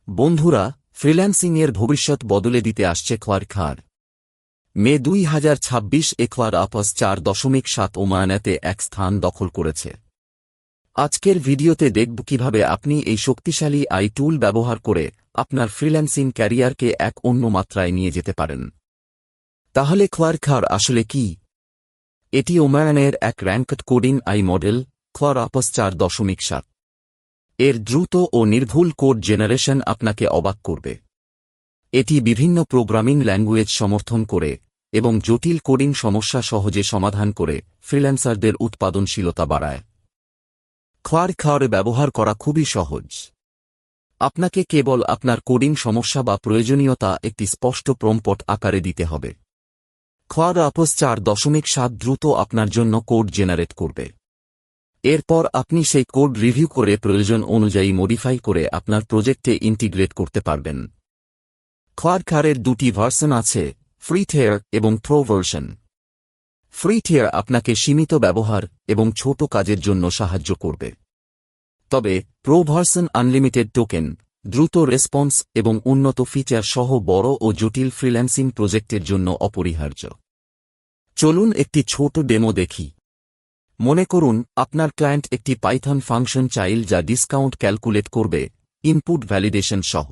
বন্ধুরা, ফ্রিল্যান্সিংয়ের ভবিষ্যৎ বদলে দিতে আসছে কোয়ারখার। মে 2026 কোয়ারআপস 4.7 ওমায়ানাতে এক স্থান দখল করেছে। আজকের ভিডিওতে দেখব কিভাবে আপনি এই শক্তিশালী আই টুল ব্যবহার করে আপনার ফ্রিল্যান্সিং ক্যারিয়ারকে এক অন্য মাত্রায় নিয়ে যেতে পারেন। তাহলে কোয়ারখার আসলে কি? এটি ওমায়ানের এক র্যাঙ্কড কোডিং আই মডেল, কোয়ারআপস 4.7। এর দ্রুত ও নির্ভুল কোড জেনারেশন আপনাকে অবাক করবে। এটি বিভিন্ন প্রোগ্রামিং ল্যাঙ্গুয়েজ সমর্থন করে এবং জটিল কোডিং সমস্যা সহজে সমাধান করে ফ্রিল্যান্সারদের উৎপাদনশীলতা বাড়ায়। কোয়ারখার ব্যবহার করা খুবই সহজ। আপনাকে কেবল আপনার কোডিং সমস্যা বা প্রয়োজনীয়তা একটি স্পষ্ট প্রম্পট আকারে দিতে হবে। কোয়ারআপস 4.7 দ্রুত আপনার জন্য কোড জেনারেট করবে। এরপর আপনি সেই কোড রিভিউ করে প্রয়োজন অনুযায়ী মডিফাই করে আপনার প্রজেক্টে ইন্টিগ্রেট করতে পারবেন। কোয়ারখারের দুটি ভার্সন আছে, ফ্রি টিয়ার এবং প্রো ভার্সন। ফ্রি টিয়ার আপনাকে সীমিত ব্যবহার এবং ছোট কাজের জন্য সাহায্য করবে। তবে প্রো ভার্সন আনলিমিটেড টোকেন, দ্রুত রেসপন্স এবং উন্নত ফিচার সহ বড় ও জটিল ফ্রিল্যান্সিং প্রজেক্টের জন্য অপরিহার্য। চলুন একটি ছোট ডেমো দেখি। মনে করুন আপনার ক্লায়েন্ট একটি পাইথন ফাংশন চাইল যা ডিসকাউন্ট ক্যালকুলেট করবে, ইনপুট ভ্যালিডেশন সহ।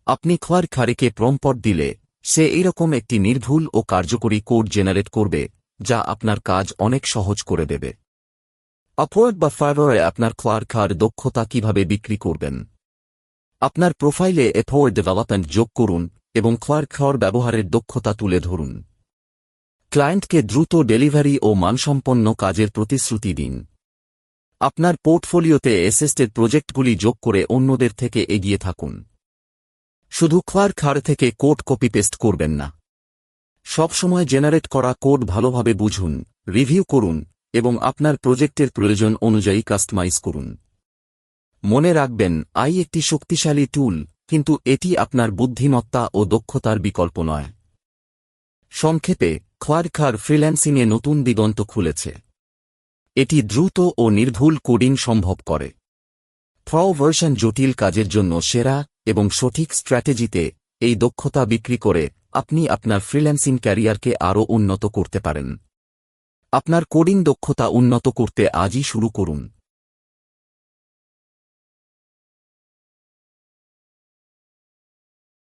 আপনি কোয়ারখারকে প্রম্পট দিলে সে এইরকম একটি নির্ভুল ও কার্যকরী কোড জেনারেট করবে, যা আপনার কাজ অনেক সহজ করে দেবে। আপওয়ার্ক বা ফাইভারে আপনার কোয়ারখার দক্ষতা কিভাবে বিক্রি করবেন? আপনার প্রোফাইলে এফওয়ার্ক ডেভেলপমেন্ট যোগ করুন এবং কোয়ারখার ব্যবহারের দক্ষতা তুলে ধরুন। ক্লায়েন্টকে দ্রুত ডেলিভারি ও মানসম্পন্ন কাজের প্রতিশ্রুতি দিন। আপনার পোর্টফোলিওতে অ্যাসেস্টেড প্রজেক্টগুলি যোগ করে অন্যদের থেকে এগিয়ে থাকুন। শুধু কোয়ারখার থেকে কোড কপি পেস্ট করবেন না। সবসময় জেনারেট করা কোড ভালোভাবে বুঝুন, রিভিউ করুন এবং আপনার প্রজেক্টের প্রয়োজন অনুযায়ী কাস্টমাইজ করুন। মনে রাখবেন, আই একটি শক্তিশালী টুল, কিন্তু এটি আপনার বুদ্ধিমত্তা ও দক্ষতার বিকল্প নয়। সংক্ষেপে, কোয়ারখার ফ্রিল্যান্সিংয়ে নতুন দিগন্ত খুলেছে। এটি দ্রুত ও নির্ভুল কোডিং সম্ভব করে। প্রো ভার্সন জটিল কাজের জন্য সেরা এবং সঠিক স্ট্র্যাটেজিতে এই দক্ষতা বিক্রি করে আপনি আপনার ফ্রিল্যান্সিং ক্যারিয়ারকে আরও উন্নত করতে পারেন। আপনার কোডিং দক্ষতা উন্নত করতে আজই শুরু করুন।